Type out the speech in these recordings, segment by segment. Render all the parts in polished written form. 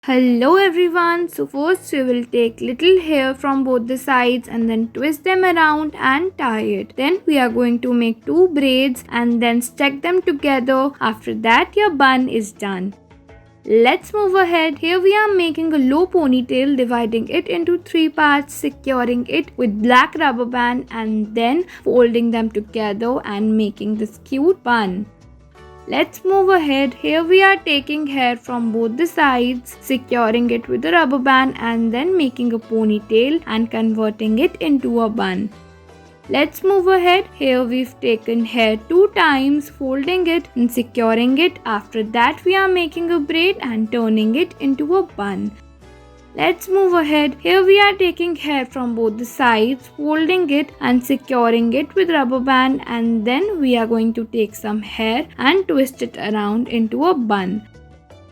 Hello everyone, so first we will take little hair from both the sides and then twist them around and tie it. Then we are going to make two braids and then stack them together. After that your bun is done. Let's move ahead. Here we are making a low ponytail, dividing it into three parts, securing it with black rubber band and then folding them together and making this cute bun. Let's move ahead. Here we are taking hair from both the sides, securing it with a rubber band and then making a ponytail and converting it into a bun. Let's move ahead. Here we've taken hair two times, folding it and securing it. After that we are making a braid and turning it into a bun. Let's move ahead. Here we are taking hair from both the sides, folding it and securing it with rubber band, and then we are going to take some hair and twist it around into a bun.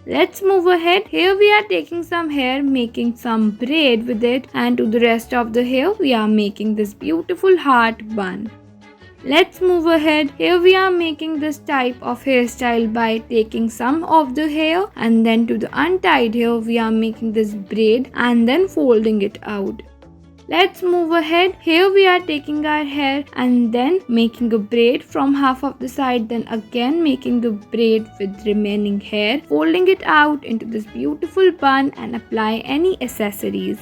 Let's move ahead. Here we are taking some hair, making some braid with it, and to the rest of the hair we are making this beautiful heart bun. Let's move ahead. Here we are making this type of hairstyle by taking some of the hair and then to the untied hair we are making this braid and then folding it out. Let's move ahead. Here we are taking our hair and then making a braid from half of the side, then again making the braid with remaining hair, folding it out into this beautiful bun and apply any accessories.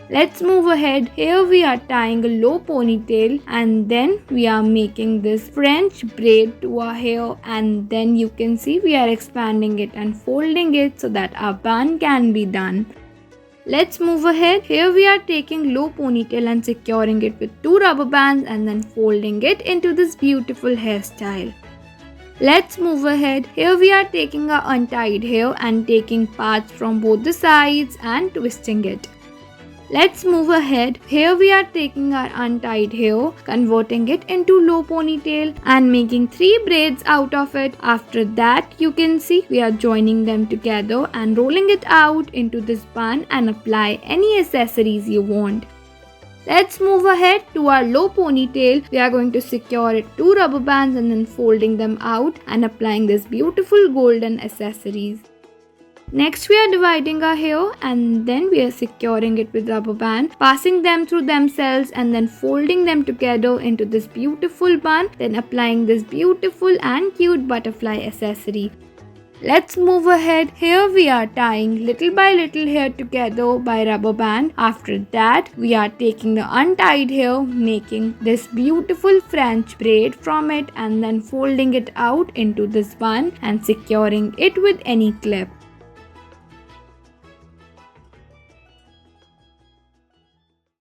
Let's move ahead. Here we are tying a low ponytail and then we are making this French braid to our hair, and then you can see we are expanding it and folding it so that our bun can be done. Let's move ahead. Here we are taking low ponytail and securing it with two rubber bands and then folding it into this beautiful hairstyle. Let's move ahead. Here we are taking our untied hair and taking parts from both the sides and twisting it. Let's move ahead. Here we are taking our untied hair, converting it into low ponytail and making three braids out of it. After that, you can see we are joining them together and rolling it out into this bun and apply any accessories you want. Let's move ahead to our low ponytail. We are going to secure it two rubber bands and then folding them out and applying this beautiful golden accessories. Next we are dividing our hair and then we are securing it with rubber band, passing them through themselves and then folding them together into this beautiful bun, then applying this beautiful and cute butterfly accessory. Let's move ahead. Here we are tying little by little hair together by rubber band. After that we are taking the untied hair, making this beautiful French braid from it and then folding it out into this bun and securing it with any clip.